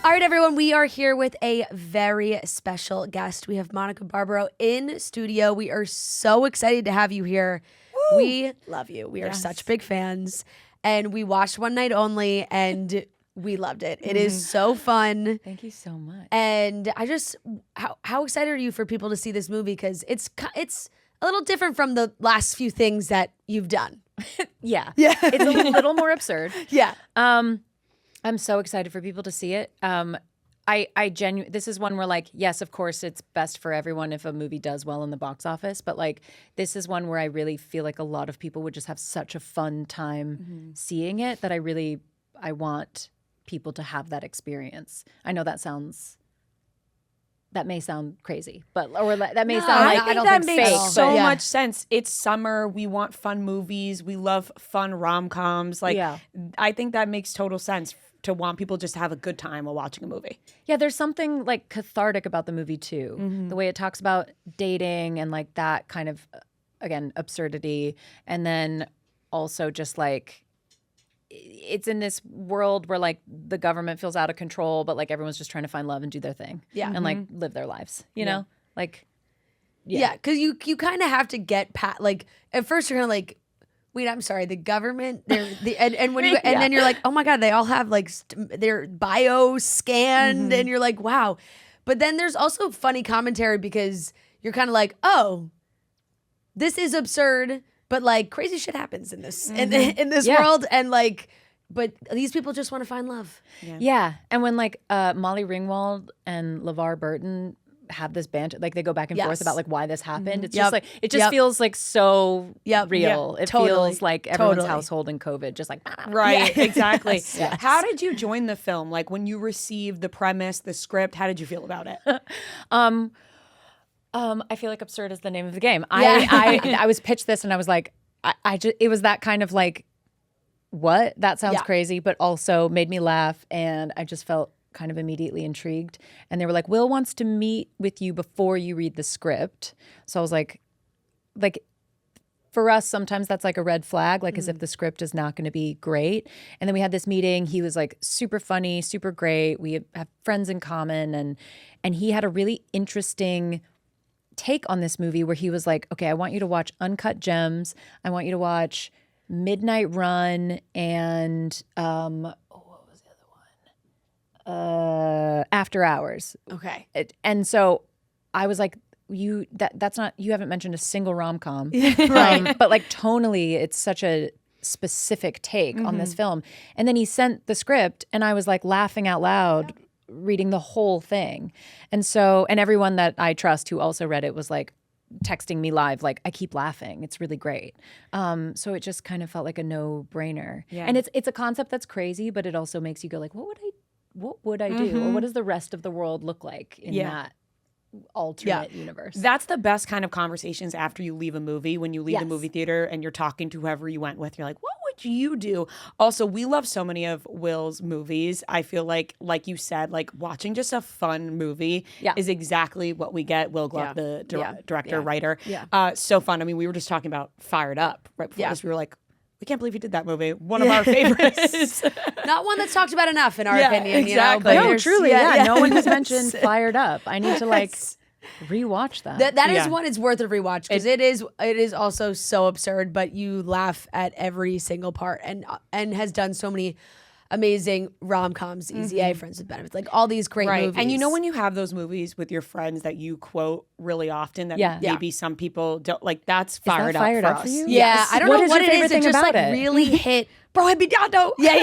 All right, everyone, we are here with a very special guest. We have Monica Barbaro in studio. We are so excited to have you here. Woo! We love you. We are such big fans. And we watched One Night Only, and we loved it. It is so fun. Thank you so much. And I just, how excited are you for people to see this movie? Because it's a little different from the last few things that you've done. Yeah. It's a little more absurd. Yeah. I'm so excited for people to see it. I genuinely, this is one where like, yes, of course it's best for everyone if a movie does well in the box office, but like this is one where I really feel like a lot of people would just have such a fun time seeing it that I want people to have that experience. I know that may sound crazy, but that may sound like I think that makes fake, so but much sense. It's summer. We want fun movies. We love fun rom-coms. Like, I think that makes total sense to want people just to have a good time while watching a movie. Yeah, there's something like cathartic about the movie too. The way it talks about dating and like that kind of, again, absurdity. And then also just like, it's in this world where like the government feels out of control, but like everyone's just trying to find love and do their thing. Yeah. And like live their lives, you know? Like, yeah, because you kind of have to get like at first you're kind of like, wait, I'm sorry, the government, and when you and then you're like, oh my God, they all have like their bio scanned, and you're like, wow. But then there's also funny commentary because you're kind of like, oh, this is absurd, but like crazy shit happens in this in this world, and like, but these people just want to find love. Yeah. And when like Molly Ringwald and LeVar Burton have this banter, like they go back and forth about like why this happened. It's just like it just feels like so real. It feels like everyone's household in COVID, just like right, exactly. How did you join the film? Like when you received the premise, the script, how did you feel about it? I feel like absurd is the name of the game. I was pitched this and I was like, I just, it was that kind of like, what? That sounds crazy, but also made me laugh, and I just felt kind of immediately intrigued. And they were like, Will wants to meet with you before you read the script. So I was like for us, sometimes that's like a red flag, like as if the script is not going to be great. And then we had this meeting. He was like super funny, super great. We have friends in common, and he had a really interesting take on this movie where he was like, okay, I want you to watch Uncut Gems. I want you to watch Midnight Run and After Hours. Okay. And so I was like, that's not, you haven't mentioned a single rom-com. Right. But like tonally, it's such a specific take on this film. And then he sent the script and I was like laughing out loud reading the whole thing. And so, and everyone that I trust who also read it was like texting me live, like, I keep laughing. It's really great. So it just kind of felt like a no-brainer. Yeah. And it's a concept that's crazy, but it also makes you go like, what would I do? Or what does the rest of the world look like in that alternate universe? That's the best kind of conversations after you leave a movie. When you leave the movie theater and you're talking to whoever you went with, you're like, what would you do? Also, we love so many of Will's movies. I feel like you said, like watching just a fun movie is exactly what we get. Will Gluck, the director, writer. Yeah. So fun. I mean, we were just talking about Fired Up right before this. We were like, we can't believe he did that movie. One of our favorites. Not one that's talked about enough in our opinion. Exactly. You know? No, truly. No one has mentioned Fired Up. I need to like rewatch that. That is one it's worth a rewatch because it is also so absurd, but you laugh at every single part, and has done so many amazing rom-coms, Easy A, Friends with Benefits, like all these great movies. And you know when you have those movies with your friends that you quote really often that maybe some people don't, like that's Fired Up for us. For you? Yeah, Yes. I don't know what it is. It just like it? really hit. Bro, I'd be down though. No,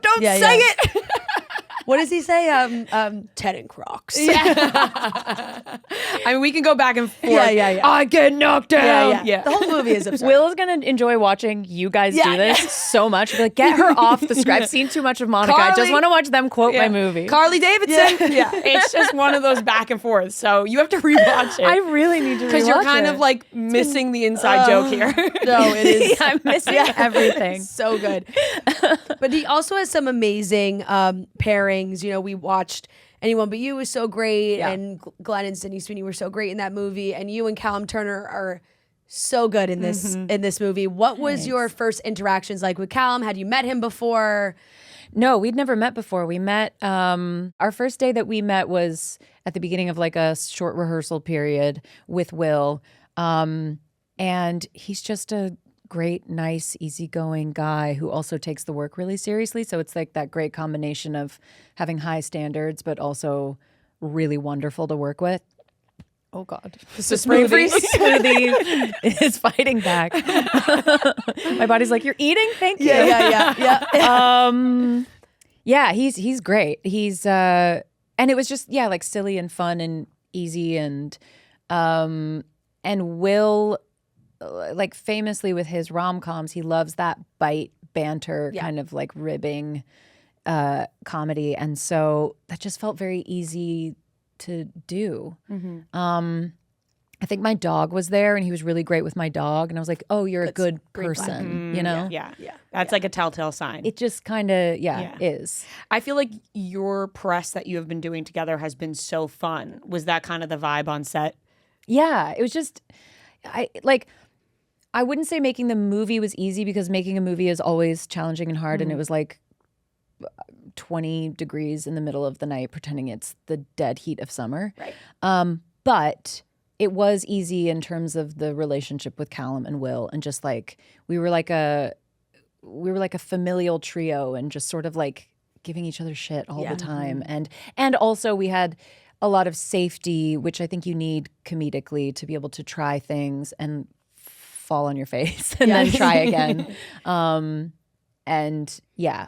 don't say it. What does he say? Ted and Crocs. I mean, we can go back and forth. Yeah. I get knocked down. Yeah. The whole movie is absurd. Will is going to enjoy watching you guys do this so much. Be like, get her off the script. I've seen too much of Monica. I just want to watch them quote my movie. Carly Davidson. Yeah. It's just one of those back and forth. So you have to rewatch it. I really need to rewatch it. Because you're kind of like missing the inside joke here. No, it is. I'm missing everything. So good. But he also has some amazing pairings. You know, we watched Anyone But You was so great, and Glenn and Sydney Sweeney were so great in that movie, and you and Callum Turner are so good in this movie. What was your first interactions like with Callum? Had you met him before? No, we'd never met before. We met, our first day that we met was at the beginning of like a short rehearsal period with Will. And he's just a great, nice, easygoing guy who also takes the work really seriously. So it's like that great combination of having high standards, but also really wonderful to work with. Oh God, So smoothie. smoothie is fighting back. My body's like, you're eating? Thank you. Yeah. Yeah, he's great. He's and it was just like silly and fun and easy and Will, like famously with his rom-coms, he loves that bite banter kind of like ribbing comedy, and so that just felt very easy to do. I think my dog was there and he was really great with my dog, and I was like, oh, you're a good person, you know? Yeah. That's like a telltale sign. It just kind of is. I feel like your press that you have been doing together has been so fun. Was that kind of the vibe on set? Yeah, it was just I wouldn't say making the movie was easy, because making a movie is always challenging and hard, and it was like 20 degrees in the middle of the night pretending it's the dead heat of summer. Right. But it was easy in terms of the relationship with Callum and Will, and just like we were like a familial trio, and just sort of like giving each other shit all the time. And also we had a lot of safety, which I think you need comedically to be able to try things and fall on your face and then try again. And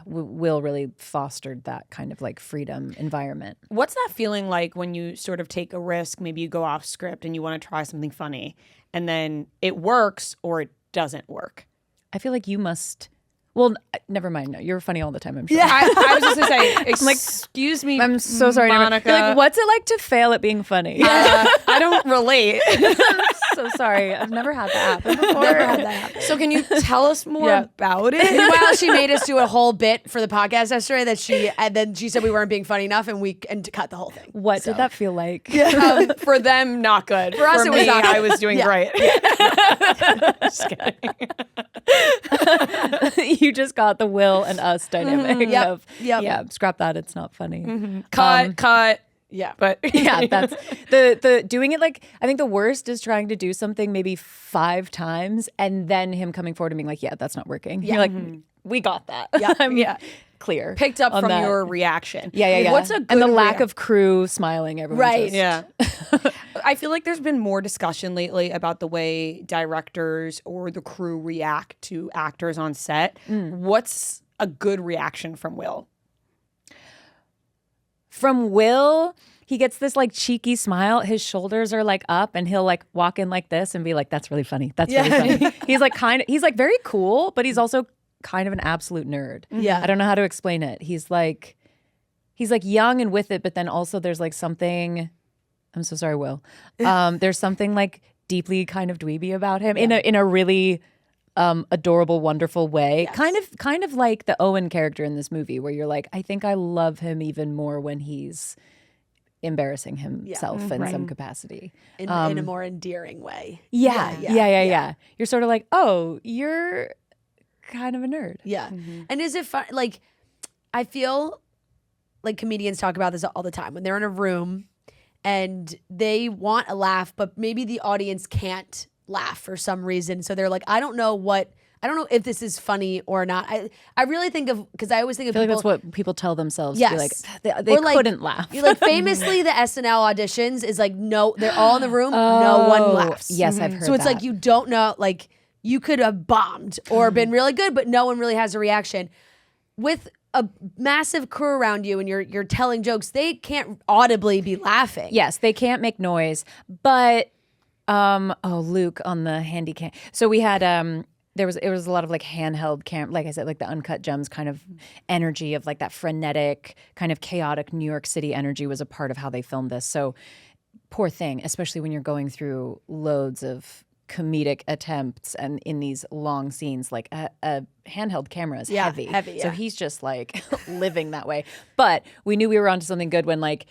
Will really fostered that kind of like freedom environment. What's that feeling like when you sort of take a risk, maybe you go off script and you want to try something funny, and then it works or it doesn't work? I feel like you must. Well, never mind. No, you're funny all the time, I'm sure. Yeah, I was just going to say, excuse me, I'm so sorry, Monica. You're like, what's it like to fail at being funny? I don't relate. I'm so sorry. I've never had that happen before. Never had that happen. So can you tell us more about it? Meanwhile, she made us do a whole bit for the podcast yesterday and then she said we weren't being funny enough, and cut the whole thing. What did that feel like? For them, not good. For us, it was me, not good. I was doing great. Just kidding. You just got the Will and us dynamic of scrap that, it's not funny. Cut. Yeah, but that's the doing it. Like, I think the worst is trying to do something maybe 5 times and then him coming forward and being like, yeah, that's not working. You're like, we got that. Yeah. Clear. picked up on from that. your reaction. Yeah. What's a good and the lack of crew smiling? Everyone Right. just- Yeah. I feel like there's been more discussion lately about the way directors or the crew react to actors on set. What's a good reaction from Will? From Will, he gets this like cheeky smile. His shoulders are like up, and he'll like walk in like this and be like, "That's really funny. That's really funny." He's like he's like very cool, but he's also kind of an absolute nerd. Yeah. I don't know how to explain it. He's like young and with it, but then also there's like something. I'm so sorry, Will. There's something like deeply kind of dweeby about him in a really adorable, wonderful way. Yes. Kind of like the Owen character in this movie, where you're like, I think I love him even more when he's embarrassing himself in some capacity. in a more endearing way. Yeah. You're sort of like, oh, you're kind of a nerd. Yeah. And is it fun? Like, I feel like comedians talk about this all the time when they're in a room and they want a laugh, but maybe the audience can't laugh for some reason. So they're like, I don't know if this is funny or not. I really think of, because I always think of I feel people. like that's what people tell themselves. Yes. To be like, they Or like- couldn't laugh. Like famously, the SNL auditions is like, no, they're all in the room. No one laughs. Yes, I've heard So it's that. like, you don't know, like you could have bombed or been really good, but no one really has a reaction. With a massive crew around you and you're telling jokes, they can't audibly be laughing. Yes, they can't make noise. But Luke on the handy cam. So we had it was a lot of like handheld cam, like I said, like the Uncut Gems kind of energy of like that frenetic kind of chaotic New York City energy was a part of how they filmed this. So poor thing, especially when you're going through loads of comedic attempts and in these long scenes, like a handheld camera is heavy. So he's just like living that way. But we knew we were onto something good when like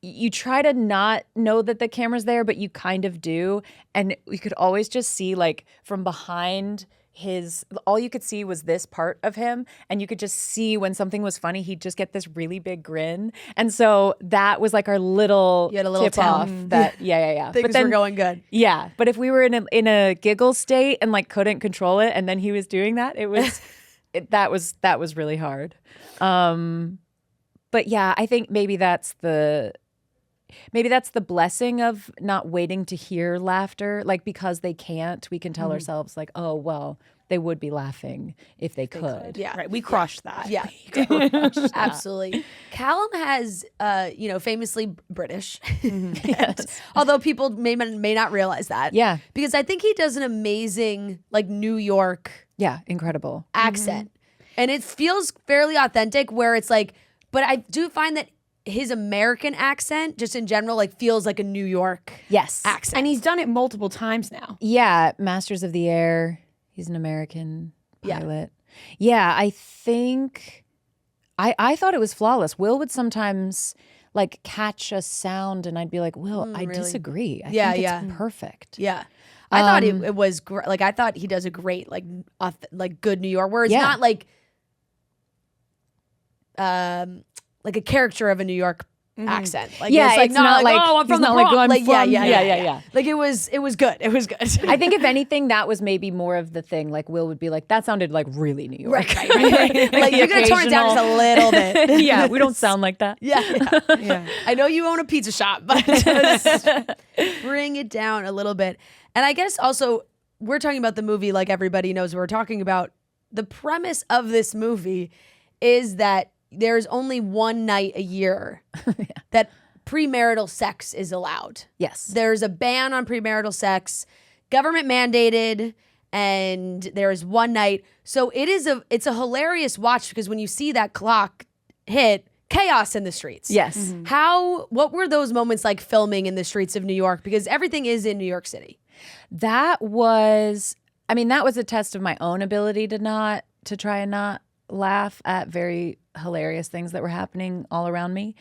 you try to not know that the camera's there, but you kind of do. And you could always just see like from behind all you could see was this part of him. And you could just see when something was funny, he'd just get this really big grin. And so that was like our little, You had a little tip off that, Things but then, were going good. Yeah. But if we were in a giggle state and like couldn't control it and then he was doing that, it was, that was really hard. But yeah, I think maybe that's the blessing of not waiting to hear laughter. Like, because they can't, we can tell ourselves like, oh, well, they would be laughing if they could. Yeah. Right. We crushed that. Yeah. Absolutely. Callum has, famously British. Yes. Although people may not realize that. Yeah. Because I think he does an amazing, like, New York Yeah. Incredible. accent. And it feels fairly authentic where it's like, but I do find that his American accent, just in general, like feels like a New York Yes. accent. And he's done it multiple times now. Yeah. Masters of the Air. He's an American Yeah. pilot. Yeah. I think I thought it was flawless. Will would sometimes like catch a sound and I'd be like, Will, I really? disagree. I Yeah, think it's yeah. perfect. Yeah. I thought it was great. Like, I thought he does a great, like, good New York, where it's Yeah. not like a character of a New York accent. Like, Yeah, it's like it's not, not like, like- oh, I'm he's from the not like, Bronx. I'm Like, from- yeah. Like, it was good. It was good. I think if anything, that was maybe more of the thing. Like Will would be like, that sounded like really New York. right. Like, you're gonna tone it down just a little bit. Yeah, we don't sound like that. Yeah. I know you own a pizza shop, but just bring it down a little bit. And I guess also, we're talking about the movie like everybody knows what we're talking about. The premise of this movie is that there's only one night a year that premarital sex is allowed. Yes. There's a ban on premarital sex, government mandated, and there is one night. So it's a hilarious watch because when you see that clock hit, chaos in the streets. Yes. What were those moments like filming in the streets of New York? Because everything is in New York City. That was a test of my own ability to try and not laugh at very hilarious things that were happening all around me.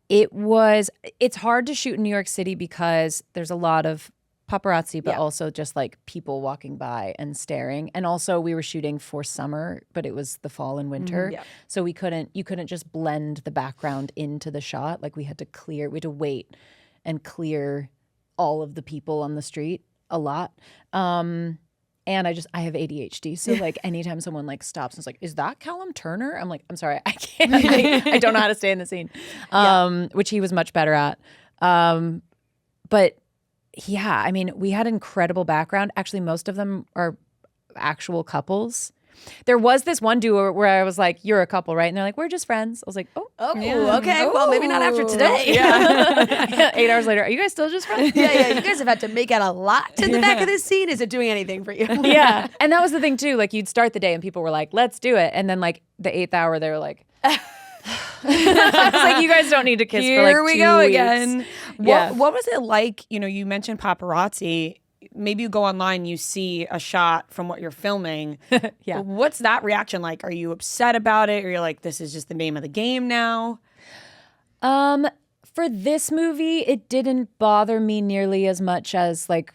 It's hard to shoot in New York City because there's a lot of paparazzi, but also just like people walking by and staring. And also we were shooting for summer, but it was the fall and winter. So you couldn't just blend the background into the shot. Like we had to wait and clear all of the people on the street a lot. And I have ADHD. So like anytime someone like stops and is like, is that Callum Turner? I'm like, I'm sorry, I can't. I don't know how to stay in the scene. Which he was much better at. But yeah, I mean, we had incredible background. Actually, most of them are actual couples. There was this one duo where I was like, you're a couple, right? And they're like, we're just friends. I was like, Okay. Well, maybe not after today. Yeah. 8 hours later, are you guys still just friends? Yeah. You guys have had to make out a lot in the back of this scene. Is it doing anything for you? Yeah. And that was the thing too. Like you'd start the day and people were like, let's do it. And then like the 8th hour, they were like, I was like, you guys don't need to kiss for like 2 weeks. Here we go again. Yeah. What was it like? You mentioned paparazzi. Maybe you go online, you see a shot from what you're filming. Yeah. What's that reaction like? Are you upset about it? Or you're like, this is just the name of the game now? For this movie, it didn't bother me nearly as much as like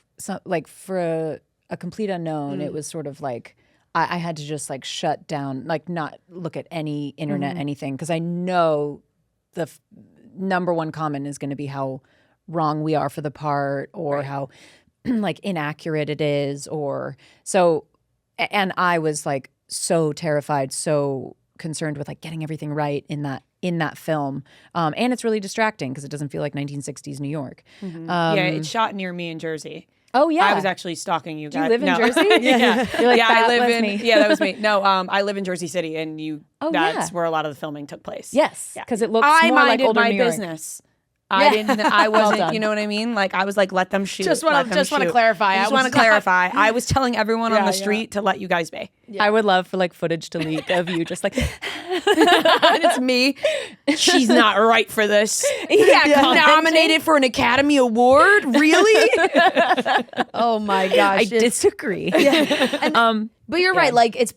for a complete unknown. It was sort of like I had to just like shut down, like not look at any internet, anything, because I know the number one comment is going to be how wrong we are for the part or how like inaccurate it is or so. And I was like so terrified, so concerned with like getting everything right in that film. And it's really distracting because it doesn't feel like 1960s New York. Yeah, it's shot near me in Jersey. Oh yeah, I was actually stalking you guys. Do you live in No. Jersey? Yeah. You're like, I that live was in. me. Yeah, that was me. No, I live in Jersey City, and that's yeah. where a lot of the filming took place. Yes, because it looks I more like minded older my New York. business. I didn't. I wasn't. done. You know what I mean? Like I was like, let them shoot. Just want to clarify. I just want to clarify. I was telling everyone on the street to let you guys be. Yeah. I would love for like footage to leak of you just like And it's me. She's not right for this. Nominated for an Academy Award? Really? Oh my gosh. I disagree. But you're right. Like it's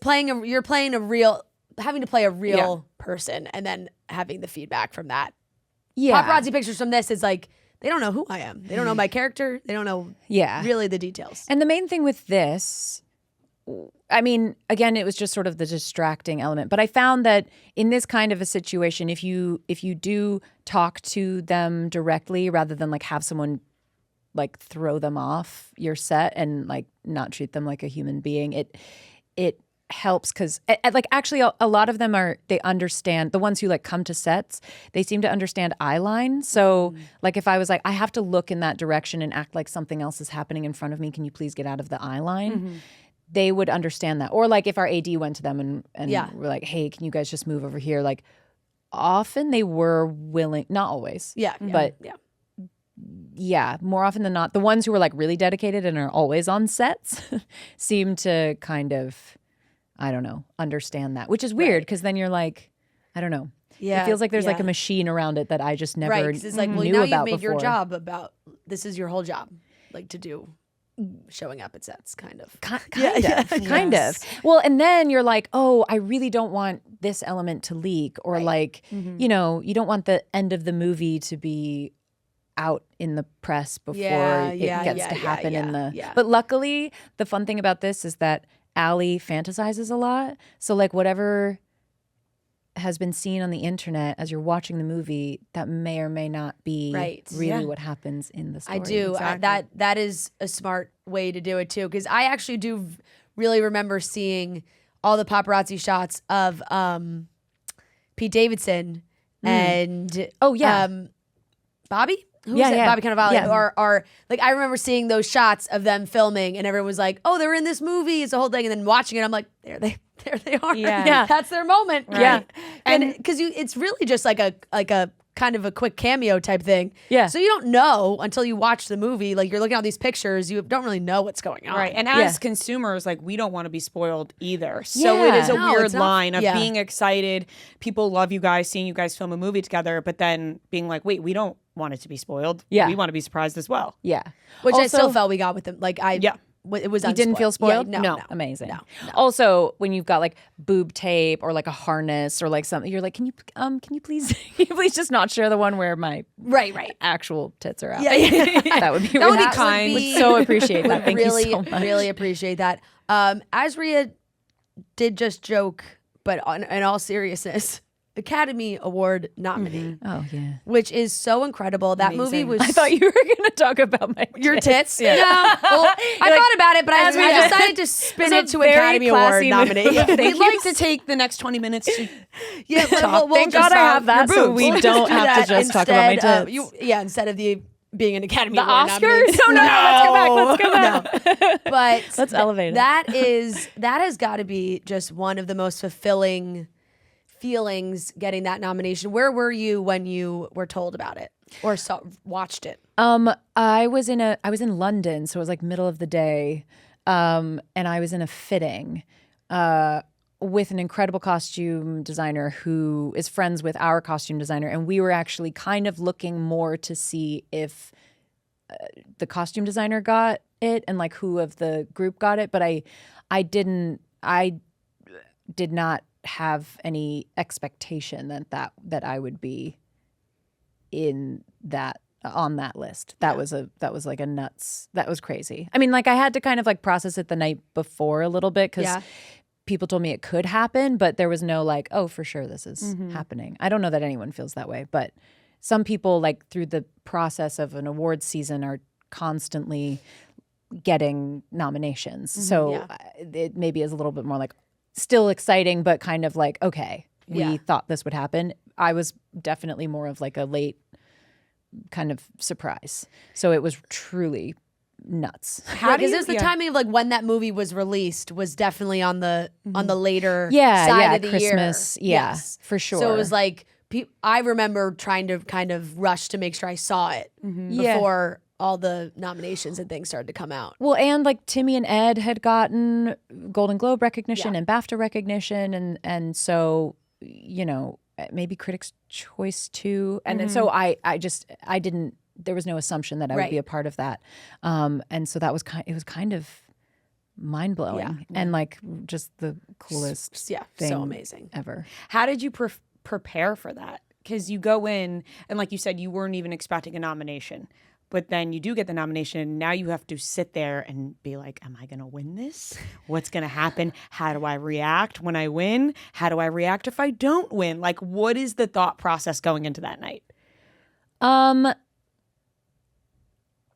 having to play a real person, and then having the feedback from that. Yeah. Paparazzi pictures from this is like, they don't know who I am. They don't know my character. They don't know really the details. And the main thing with this, I mean, again, it was just sort of the distracting element. But I found that in this kind of a situation, if you do talk to them directly rather than like have someone like throw them off your set and like not treat them like a human being, it helps because like actually a lot of them they understand, the ones who like come to sets, they seem to understand eye line. So like if I was like, I have to look in that direction and act like something else is happening in front of me, can you please get out of the eye line? They would understand that. Or like if our AD went to them and we're like, hey, can you guys just move over here? Like often they were willing, not always. But more often than not, the ones who were like really dedicated and are always on sets seem to kind of, I don't know, understand that, which is weird because then you're like, I don't know. It feels like there's like a machine around it that I just never knew about before. It's like, well, now you've made your job about, this is your whole job, like to do showing up at sets, kind of. Kind of. Well, and then you're like, oh, I really don't want this element to leak, or like, you know, you don't want the end of the movie to be out in the press before it gets to happen in the. But luckily, the fun thing about this is that Allie fantasizes a lot. So like whatever has been seen on the internet as you're watching the movie, that may or may not be really what happens in the story. I do. Exactly. That is a smart way to do it too, because I actually do really remember seeing all the paparazzi shots of Pete Davidson and Bobby. Who was it? Bobby Cannavale. Or like I remember seeing those shots of them filming, and everyone was like, "Oh, they're in this movie." It's the whole thing, and then watching it, I'm like, there they are. Yeah. That's their moment. Right. Yeah. And because it's really just like a kind of a quick cameo type thing. Yeah. So you don't know until you watch the movie. Like you're looking at all these pictures, you don't really know what's going on. Right. And as consumers, like we don't want to be spoiled either. So it is a weird line of being excited. People love you guys, seeing you guys film a movie together, but then being like, wait, we don't want it to be spoiled. Yeah. We want to be surprised as well. Yeah. Which I still felt we got with them. Like it was You didn't feel spoiled? Yeah, no. Amazing. No. Also, when you've got like boob tape or like a harness or like something, you're like, can you please just not share the one where my actual tits are out? That would be really kind. Would so appreciate that. Thank you so much. Really appreciate that. Asria did just joke, but in all seriousness, Academy Award nominee. Oh yeah, which is so incredible. That movie was. I thought you were going to talk about my your tits. Yeah. No, well, I thought about it, but I decided to spin it to Academy Award nominee. We'd like to take the next 20 minutes to talk. Thank God I have that, so we don't have to just talk about my tits. Instead of being an Academy the Award nominee. Oscars? No, let's go back. But let's elevate it. That has got to be just one of the most fulfilling feelings getting that nomination. Where were you when you were told about it or watched it? I was in London, so it was like middle of the day, and I was in a fitting with an incredible costume designer who is friends with our costume designer, and we were actually kind of looking more to see if the costume designer got it and like who of the group got it, but I did not have any expectation that I would be in that on that list. That was like a nuts. That was crazy. I mean, like I had to kind of like process it the night before a little bit because people told me it could happen, but there was no like, oh, for sure this is happening. I don't know that anyone feels that way, but some people like through the process of an awards season are constantly getting nominations. So it maybe is a little bit more like still exciting, but kind of like, okay, we thought this would happen. I was definitely more of like a late kind of surprise. So it was truly nuts. Because the timing of like when that movie was released was definitely on the later side of the Christmas, year. Yes, for sure. So it was like I remember trying to kind of rush to make sure I saw it before all the nominations and things started to come out. Well, and like Timmy and Ed had gotten Golden Globe recognition and BAFTA recognition, and so you know maybe Critics' Choice too, and then so I didn't. There was no assumption that I would be a part of that, and so that was kind of mind blowing and like just the coolest thing so amazing ever. How did you prepare for that? Because you go in, and like you said, you weren't even expecting a nomination. But then you do get the nomination, and now you have to sit there and be like, am I going to win this? What's going to happen? How do I react when I win? How do I react if I don't win? Like, what is the thought process going into that night?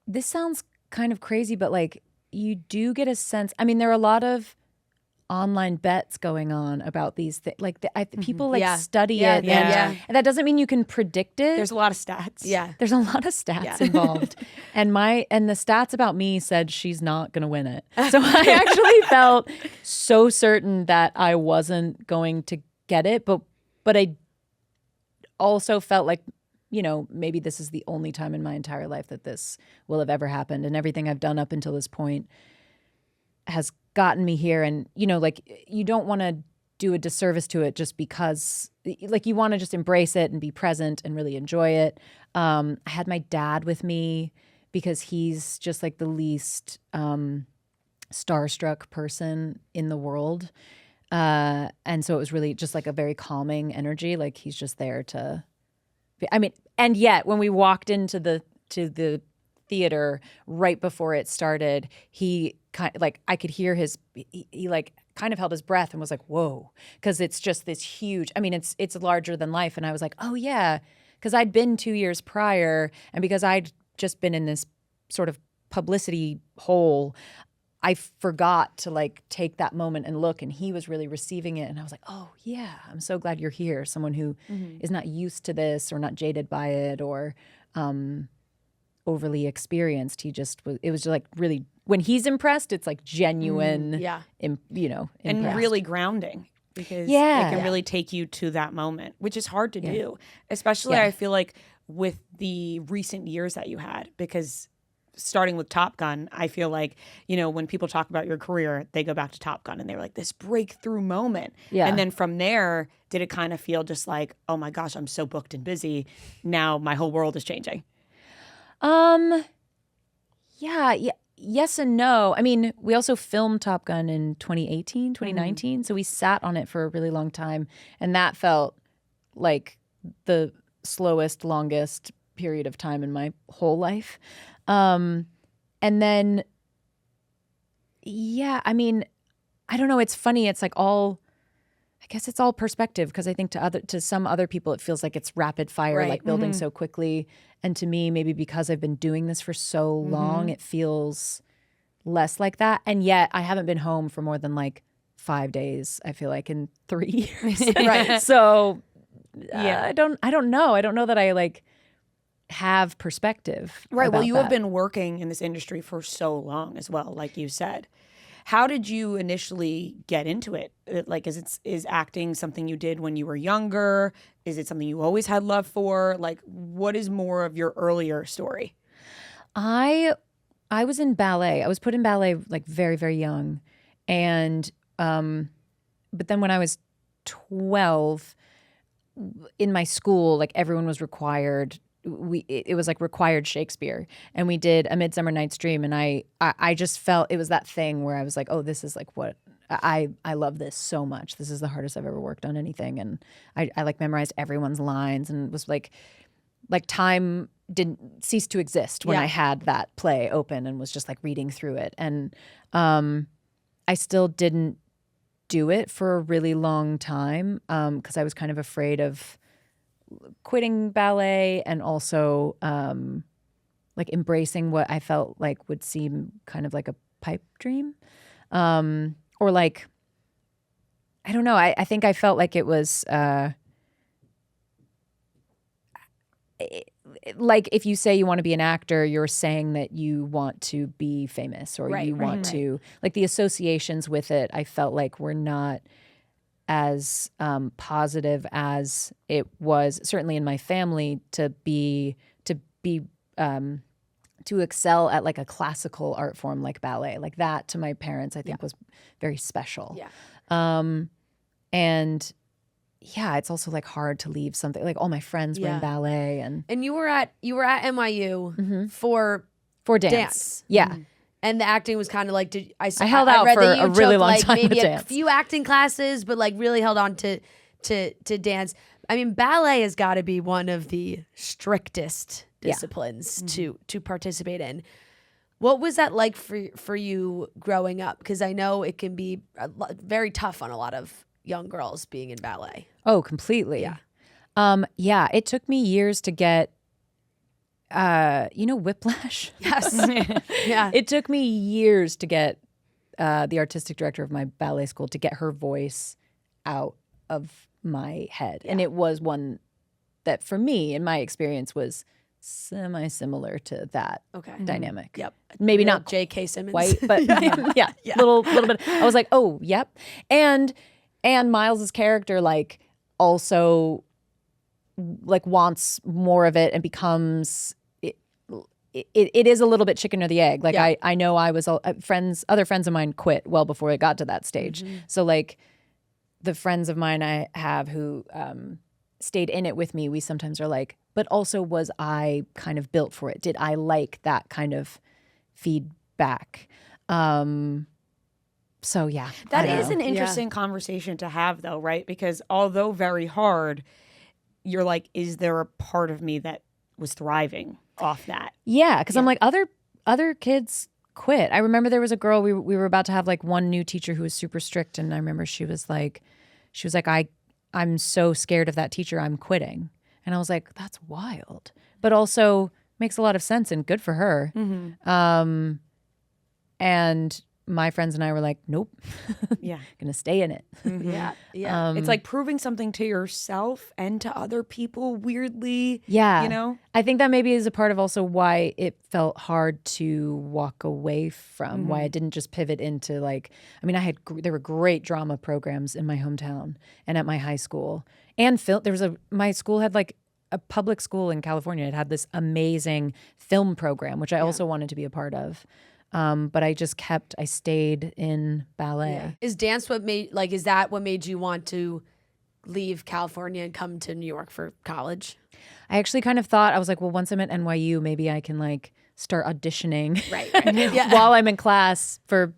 This sounds kind of crazy, but like you do get a sense. I mean, there are a lot of online bets going on about these things. Like people like study it. And that doesn't mean you can predict it. There's a lot of stats. Yeah. There's a lot of stats involved. And the stats about me said she's not going to win it. So I actually felt so certain that I wasn't going to get it. But I also felt like, you know, maybe this is the only time in my entire life that this will have ever happened. And everything I've done up until this point has gotten me here. And, you know, like you don't want to do a disservice to it just because, like, you want to just embrace it and be present and really enjoy it. I had my dad with me because he's just like the least starstruck person in the world. And so it was really just like a very calming energy. Like he's just there to, I mean, and yet when we walked into the theater right before it started, he kind of like, I could hear he like kind of held his breath and was like, whoa, because it's just this huge, I mean, it's larger than life. And I was like, oh yeah, because I'd been 2 years prior, and because I'd just been in this sort of publicity hole, I forgot to like take that moment and look, and he was really receiving it. And I was like, oh yeah, I'm so glad you're here. Someone who is not used to this or not jaded by it or overly experienced. It was just like really, when he's impressed, it's like genuine, impressed. And really grounding, because it can really take you to that moment, which is hard to do, especially I feel like with the recent years that you had, because starting with Top Gun, I feel like, you know, when people talk about your career, they go back to Top Gun and they're like, this breakthrough moment. Yeah. And then from there, did it kind of feel just like, oh my gosh, I'm so booked and busy. Now my whole world is changing. Yes and no. I mean, we also filmed Top Gun in 2018, 2019. So we sat on it for a really long time. And that felt like the slowest, longest period of time in my whole life. And then, I mean, I don't know. It's funny. It's like I guess it's all perspective, because I think to some other people, it feels like it's rapid fire, like building so quickly. And to me, maybe because I've been doing this for so long, it feels less like that. And yet I haven't been home for more than like 5 days, I feel like, in 3 years. Right. So I don't know. I don't know that I like have perspective. Right. Well, you have been working in this industry for so long as well, like you said. How did you initially get into it? Like, is acting something you did when you were younger? Is it something you always had love for? Like, what is more of your earlier story? I was in ballet. I was put in ballet like very, very young. And but then when I was 12, in my school, like everyone was required. It was like required Shakespeare, and we did A Midsummer Night's Dream, and I just felt it was that thing where I was like, oh, this is like what I love this so much. This is the hardest I've ever worked on anything, and I like memorized everyone's lines, and it was like time didn't cease to exist when I had that play open and was just like reading through it, and I still didn't do it for a really long time because I was kind of afraid of quitting ballet, and also like embracing what I felt like would seem kind of like a pipe dream, or like, I don't know. I think I felt like it was like if you say you want to be an actor, you're saying that you want to be famous, or you want to, like, the associations with it, I felt like were not as positive as it was certainly in my family to excel at like a classical art form like ballet. Like that to my parents, I think was very special. And it's also like hard to leave something, like all my friends were in ballet, and you were at NYU for dance. Yeah. Mm-hmm. And the acting was kind of like, I held out for a really long time maybe with a dance. few acting classes, but like really held on to dance. I mean, ballet has got to be one of the strictest disciplines to participate in. What was that like for you growing up? Because I know it can be very tough on a lot of young girls being in ballet. Oh, completely. Yeah. It took me years to get, whiplash. Yes. Yeah. It took me years to get the artistic director of my ballet school to get her voice out of my head. And it was one that, for me, in my experience, was semi-similar to that dynamic. Yep. Maybe Real not J.K. Simmons. quite, but little bit. I was like, oh, yep. And Miles's character also wants more of it and becomes it is a little bit chicken or the egg. I know I was other friends of mine quit well before it got to that stage. So the friends of mine I have who stayed in it with me, we sometimes are like, but also was I kind of built for it? Did I like that kind of feedback? So yeah. That is an interesting conversation to have though, right? Because although very hard, you're like, is there a part of me that was thriving off that? Yeah, because I'm like, other kids quit. I remember there was a girl, we were about to have one new teacher who was super strict, and I remember she was like, I'm so scared of that teacher, I'm quitting. And I was like, that's wild. But also makes a lot of sense and good for her. And my friends and I were like, nope. Gonna stay in it. Yeah. It's like proving something to yourself and to other people weirdly. Yeah. I think that maybe is a part of also why it felt hard to walk away from, why I didn't just pivot into there were great drama programs in my hometown and at my high school. And my school had a public school in California. It had this amazing film program, which I also wanted to be a part of. But I stayed in ballet. Yeah. Is dance is that what made you want to leave California and come to New York for college? I actually kind of thought, I was like, well, once I'm at NYU, maybe I can start auditioning right. while I'm in class for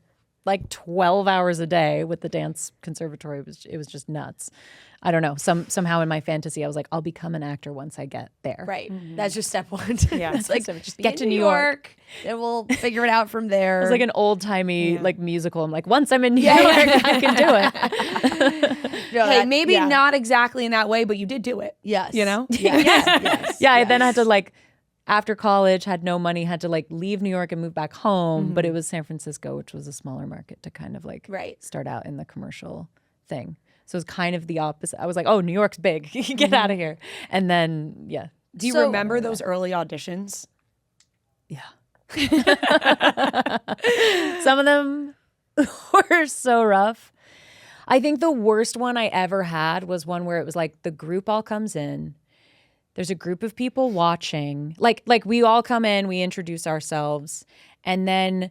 12 hours a day with the dance conservatory. It was just nuts. I don't know. Somehow in my fantasy, I was like, I'll become an actor once I get there. Right. That's just step one. Yeah. It's just get to New York. And we'll figure it out from there. It's like an old timey musical. I'm like, once I'm in New York, I can do it. Maybe not exactly in that way, but you did do it. Yes. You know? Yes. I then had to after college, had no money, had to leave New York and move back home. But it was San Francisco, which was a smaller market, to kind of start out in the commercial thing. So it was kind of the opposite. I was like, oh, New York's big. Get out of here. And then, Do you remember those early auditions? Yeah. Some of them were so rough. I think the worst one I ever had was one where it was the group all comes in. There's a group of people watching. We all come in, we introduce ourselves, and then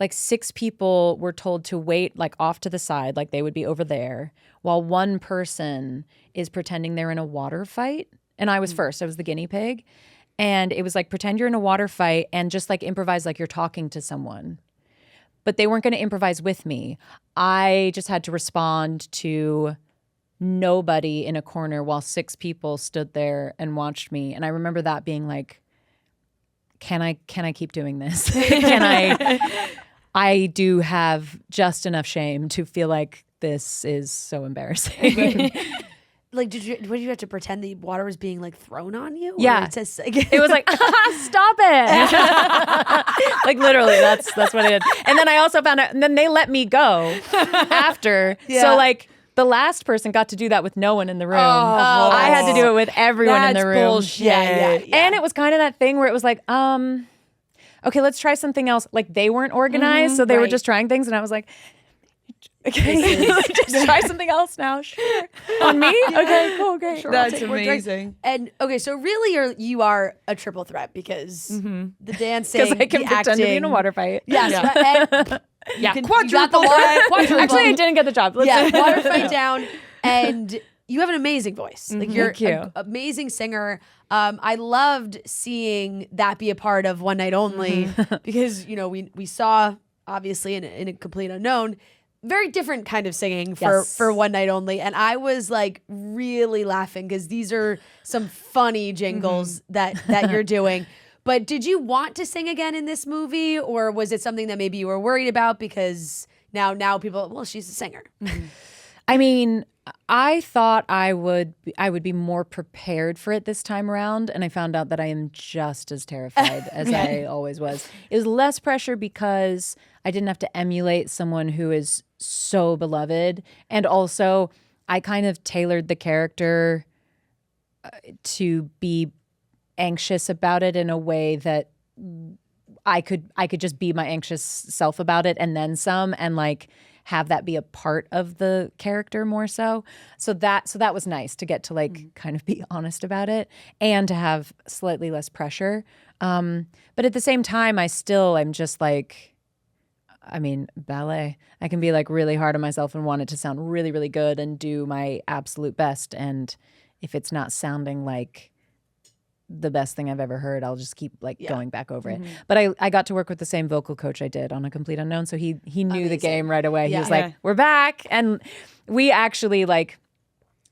6 people were told to wait off to the side, they would be over there, while one person is pretending they're in a water fight. And I was first. I was the guinea pig. And it was pretend you're in a water fight and just improvise you're talking to someone. But they weren't going to improvise with me. I just had to respond to nobody in a corner while 6 people stood there and watched me. And I remember that being can I keep doing this? I do have just enough shame to feel like this is so embarrassing. Did you have to pretend the water was being thrown on you? Yeah. It was stop it. Literally, that's what I did. And then I also found out, and then they let me go after. Yeah. So the last person got to do that with no one in the room. I had to do it with everyone in the room. That's bullshit. Yeah. And it was kind of that thing where it was okay, let's try something else. They weren't organized, so they were just trying things, and I was like, okay, just try something else now. Sure. On me? Okay, cool, great. Sure, That's amazing. And okay, so really you are a triple threat because the dancing, because I can the pretend acting, to be in a water fight. Yes, quadruple quadruple. Actually, I didn't get the job. Water fight down, and you have an amazing voice. You're Thank you. an amazing singer. I loved seeing that be a part of One Night Only because we saw obviously in a Complete Unknown very different kind of singing for Yes. One Night Only, and I was like really laughing because these are some funny jingles that you're doing. But did you want to sing again in this movie, or was it something that maybe you were worried about because now people, well, she's a singer. I mean, I thought I would be more prepared for it this time around, and I found out that I am just as terrified as I always was. It was less pressure because I didn't have to emulate someone who is so beloved, and also I kind of tailored the character to be anxious about it in a way that I could just be my anxious self about it and then some, and like have that be a part of the character more so. So that was nice to get to like kind of be honest about it and to have slightly less pressure. But at the same time, I'm just like, I mean, ballet. I can be like really hard on myself and want it to sound really, really good and do my absolute best. And if it's not sounding like the best thing I've ever heard, I'll just keep like going back over it. But I got to work with the same vocal coach I did on A Complete Unknown, so he knew the game right away. He was like, "We're back," and we actually like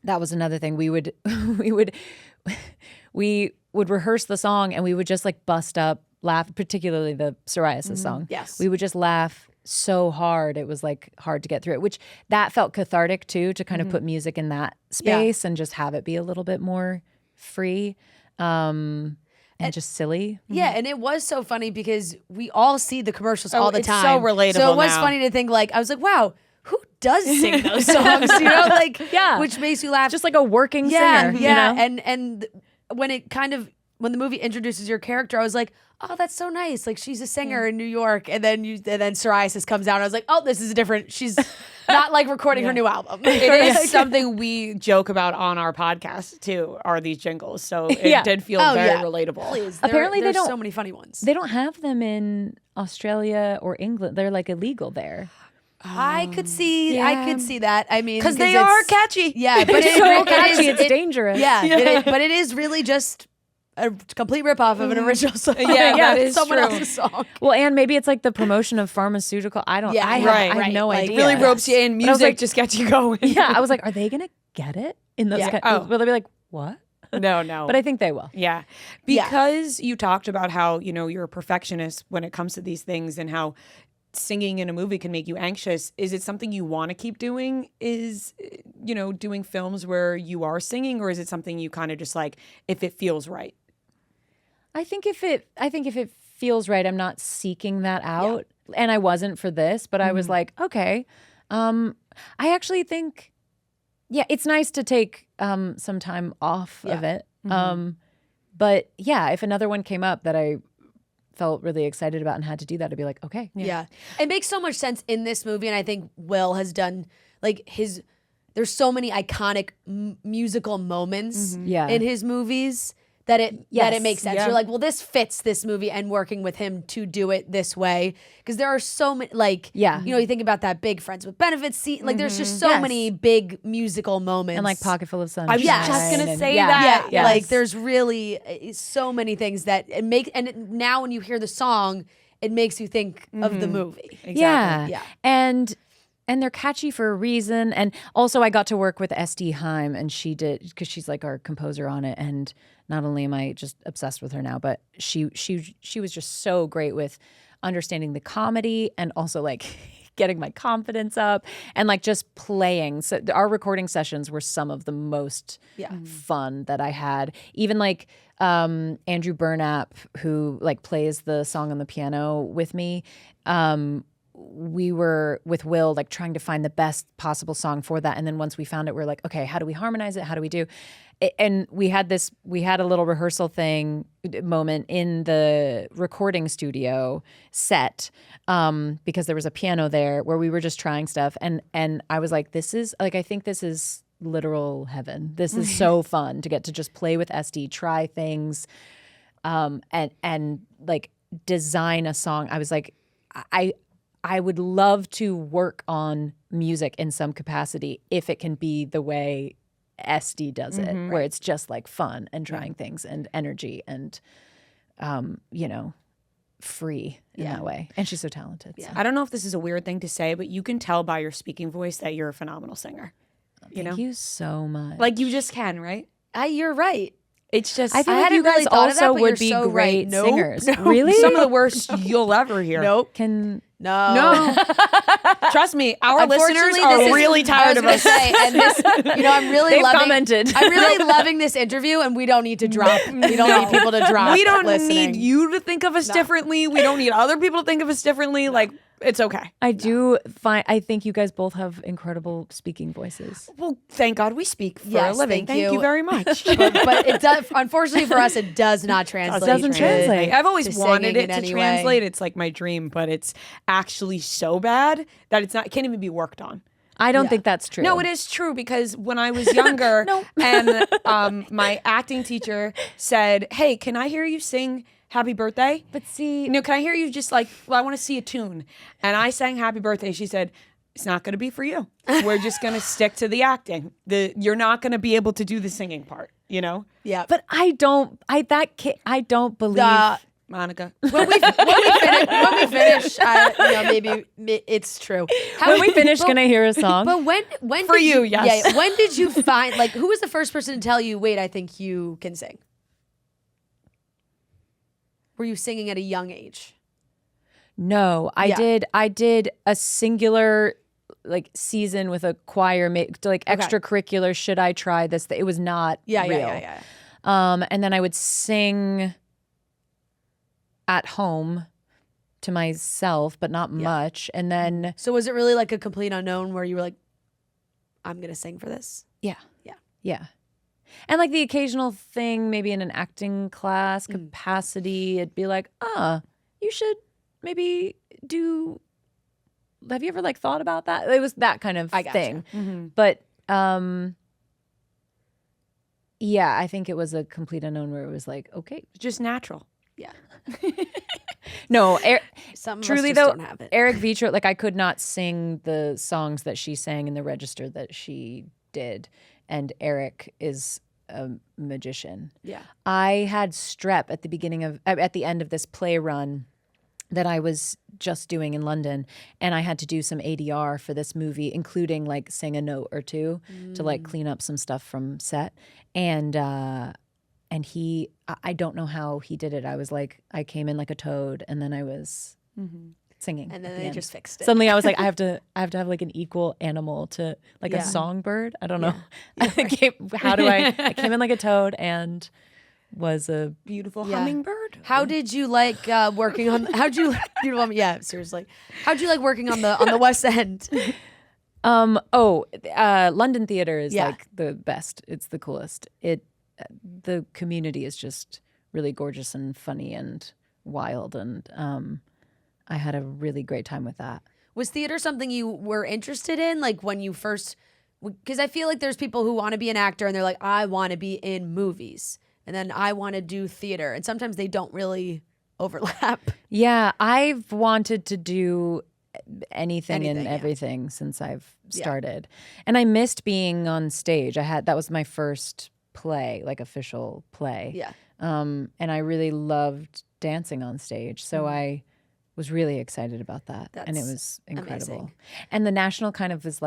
that was another thing. We would rehearse the song and we would just like bust up laugh, particularly the psoriasis song. Yes, we would just laugh so hard it was like hard to get through it, which that felt cathartic too, to kind of put music in that space and just have it be a little bit more free. And just silly. Yeah, and it was so funny because we all see the commercials all the it's time. so relatable So it was now. funny to think like, I was like, wow, who does sing those songs? You know, like, which makes you laugh. Just like a working Yeah, singer. yeah. You know? And when it kind of, when the movie introduces your character, I was like, oh, that's so nice. Like she's a singer in New York, and then psoriasis comes out. And I was like, oh, this is different. She's not like recording her new album. It is something we joke about on our podcast too, are these jingles. So it did feel very relatable. Please, Apparently they there's don't- so many funny ones. They don't have them in Australia or England. They're like illegal there. I could see that. I mean, Because they are catchy. Yeah, but It's so catchy, it's dangerous. Yeah, but it is really just a complete ripoff of an original song. Yeah, that is someone true. else's song. Well, and maybe it's like the promotion of pharmaceutical. I don't. Yeah, I right, have no like, idea. Really ropes you in. But I was Music like- just gets you going. Yeah, I was like, are they gonna get it in those? Will they be like, what? No. But I think they will. Yeah. Because you talked about how, you're a perfectionist when it comes to these things and how singing in a movie can make you anxious. Is it something you want to keep doing? Is, doing films where you are singing, or is it something you kind of just like, if it feels right? I think if it feels right, I'm not seeking that out. And I wasn't for this, but I was like, okay. I actually think, it's nice to take some time off of it. But yeah, if another one came up that I felt really excited about and had to do that, I'd be like, okay. Yeah. It makes so much sense in this movie, and I think Will has done like there's so many iconic musical moments in his movies that it makes sense. Yeah. You're like, well, this fits this movie, and working with him to do it this way, because there are so many you think about that big Friends with Benefits scene, like there's just so many big musical moments, And like Pocket Full of Sunshine. I was just going to and- say yeah. that. yeah, like there's really so many things that it make, and now when you hear the song, it makes you think of the movie. Exactly. Yeah. And they're catchy for a reason. And also I got to work with SD Heim, and she did, because she's like our composer on it. And not only am I just obsessed with her now, but she was just so great with understanding the comedy and also like getting my confidence up and like just playing. So our recording sessions were some of the most fun that I had. Even like Andrew Burnap, who like plays the song on the piano with me, we were with Will like trying to find the best possible song for that. And then once we found it, we're like, okay, how do we harmonize it? How do we do it? And we had a little rehearsal moment in the recording studio set, because there was a piano there where we were just trying stuff. And I was like, this is like, I think this is literal heaven. This is so fun to get to just play with SD, try things, and like design a song. I was like, I would love to work on music in some capacity if it can be the way SD does it, where it's just like fun and trying things and energy and, free in that way. And she's so talented. So. I don't know if this is a weird thing to say, but you can tell by your speaking voice that you're a phenomenal singer. Thank you so much. Like you just can, right? You're right. It's just I feel like you guys also would be great singers. Really? Some of the worst you'll ever hear. Nope. No. Trust me, our listeners are really tired of us. Say, and this, I'm really They've loving. commented. I'm really loving this interview, and we don't need to drop. We don't need people to drop. We don't listening. need you to think of us differently. We don't need other people to think of us differently. Like, it's okay. I think you guys both have incredible speaking voices. Well, thank God we speak for Yes, a living. thank Thank you very much. but it does. Unfortunately for us, it does not translate. It doesn't translate. I've always to wanted singing it in to any translate. way. It's like my dream, but it's actually so bad that it can't even be worked on. I don't think that's true. No, it is true because when I was younger and my acting teacher said, "Hey, can I hear you sing Happy Birthday?" But see, can I hear you just like, I want to see a tune. And I sang Happy Birthday. She said, "It's not going to be for you. We're just going to stick to the acting. You're not going to be able to do the singing part, Yeah. But I don't believe Monica. When we finish, maybe it's true. when we finish, can I hear a song? But when For did you, yes. Yeah. When did you find who was the first person to tell you? Wait, I think you can sing. Were you singing at a young age? No, I did a singular season with a choir, extracurricular. Should I try this? It was not real. Yeah. And then I would sing at home to myself, but not much. And then So was it really like a complete unknown where you were like, I'm gonna sing for this? yeah. And the occasional thing, maybe in an acting class capacity, it'd be like, you should maybe do. Have you ever thought about that? It was that kind of thing. Mm-hmm. But yeah, I think it was a complete unknown where it was okay, Just natural. Yeah. no. Some of Truly us just though, don't have it. Eric Vitro, I could not sing the songs that she sang in the register that she did, and Eric is a magician. Yeah. I had strep at the end of this play run that I was just doing in London, and I had to do some ADR for this movie, including sing a note or two to clean up some stuff from set. And he, I don't know how he did it. I was I came in like a toad, and then I was singing, and then they just fixed it. Suddenly I was I have to have an equal animal to a songbird. I don't know. I came in like a toad and was a Beautiful hummingbird. How did you working on? How'd you? Yeah, seriously. How'd you like working on the West End? London theater is the best. It's the coolest. The community is just really gorgeous and funny and wild, and I had a really great time with that. Was theater something you were interested in, when you first? Because I feel like there's people who want to be an actor and they're like, I want to be in movies, and then I want to do theater, and sometimes they don't really overlap. Yeah, I've wanted to do anything and everything since I've started, and I missed being on stage. That was my first play, official play. Yeah. And I really loved dancing on stage, so I was really excited about that. And it was incredible. Amazing. And the National kind of is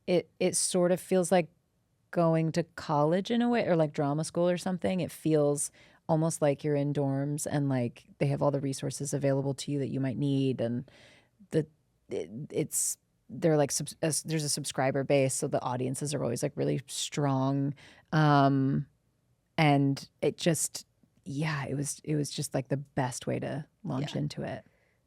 it sort of feels like going to college in a way, or drama school or something. It feels almost like you're in dorms, and they have all the resources available to you that you might need, and there's a subscriber base, so the audiences are always really strong, and it just it was just the best way to launch into it.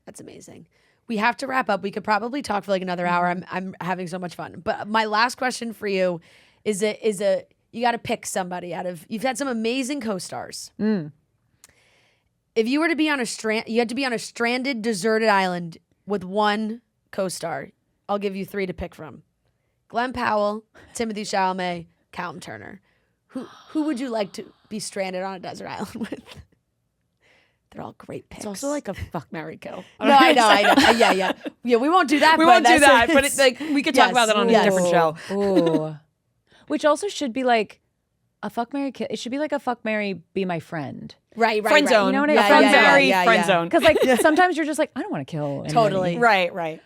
That's amazing. We have to wrap up. We could probably talk for another hour. I'm having so much fun. But my last question for you is you got to pick somebody you've had some amazing co-stars. If you were to be on you had to be on a stranded, deserted island with one co-star. I'll give you three to pick from: Glenn Powell, Timothée Chalamet, Callum Turner. Who would you like to be stranded on a desert island with? They're all great picks. It's also a fuck, marry, kill. No, I know. Yeah. We won't do that. We won't do that, but it's we could talk about that on a different show. Ooh. Which also should be a fuck, marry, kill. It should be a fuck, marry, be my friend. Right. Friend zone. You know what I Yeah, mean? from Yeah, very yeah, friend yeah. zone. Because like sometimes you're just like, I don't want to kill anybody. Totally. Right.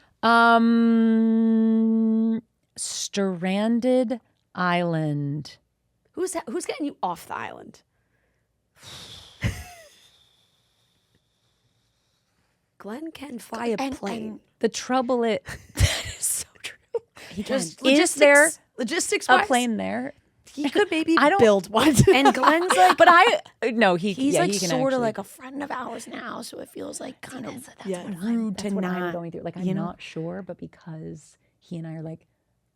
Stranded Island. Who's getting you off the island? Glenn can fly a plane. The trouble it That is so true. He Just can. Is there logistics a wise, plane there. he could maybe I don't- build one. And Glenn's like, But no, he's he like can sort of actually. like a friend of ours now, so it feels like kind of Yeah. rude That's to what not. I'm going through. Like I'm you know? not sure, but because he and I are like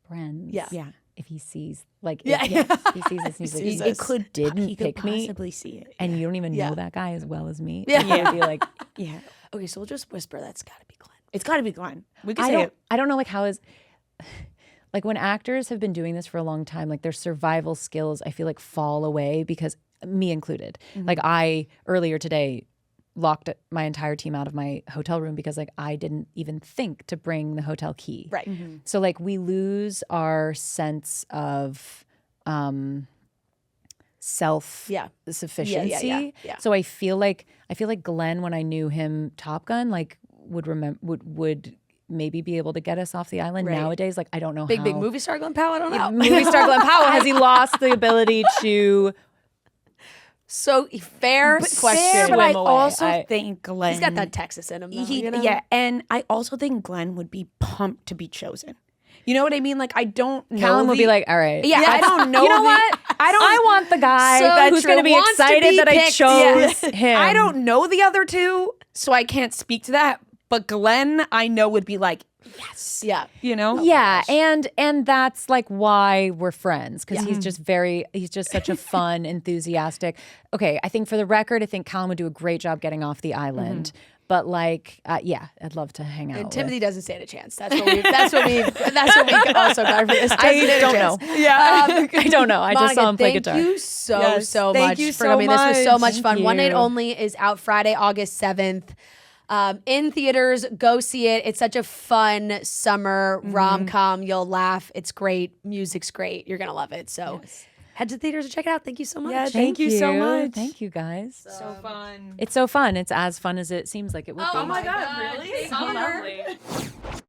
friends. Yeah. Yeah. If he sees like Yeah. if he sees this, and he's like, sees it us. could didn't He could pick me, possibly see it. and you don't even Yeah. know that guy as well as me. Yeah. Like, it would be like Yeah. Okay, so we'll just whisper that's got to be Glenn. It's got to be Glenn. We can I say don't it. I don't know like how is like when actors have been doing this for a long time, like their survival skills I feel like fall away because me included. Like I earlier today locked my entire team out of my hotel room because like I didn't even think to bring the hotel key. Right. So like we lose our sense of self Yeah. sufficiency. Yeah. So I feel like Glenn, when I knew him Top Gun, like would maybe be able to get us off the island. Right. Nowadays, like I don't know Big how. movie star Glenn Powell. I don't know. Movie star Glenn Powell, has he lost the ability to So fair question. Fair, but I Swim away. also think Glenn. He's got that Texas in him. Though, you know? Yeah, and I also think Glenn would be pumped to be chosen. You know what I mean? Like I don't know. Callum would be like, all right. yeah, I don't know. You know the- what? I want the guy So who's true. going to be Wants to excited be that I picked. chose Yeah. him. I don't know the other two, so I can't speak to that. But Glenn, I know would be like, yes. Yeah. You know? Yeah, and that's like why we're friends because he's just such a fun, enthusiastic. Okay, I think for the record, I think Callum would do a great job getting off the island. But like, yeah, I'd love to hang out. And with. Timothy doesn't stand a chance. That's what we also got for this. I don't know. Yeah. I don't know. I just saw him play guitar. Thank you so Yes, so thank much you for so coming. This was so much much. fun. Thank One Night you. Only is out Friday, August 7th. In theaters, go see it. It's such a fun summer rom-com. You'll laugh. It's great. Music's great. You're gonna love it. So head to the theaters and check it out. Thank you so much. Yeah, thank you so much. Thank you guys. So fun. It's so fun. It's as fun as it seems like it would be. Oh my God, really? Thank So you. lovely.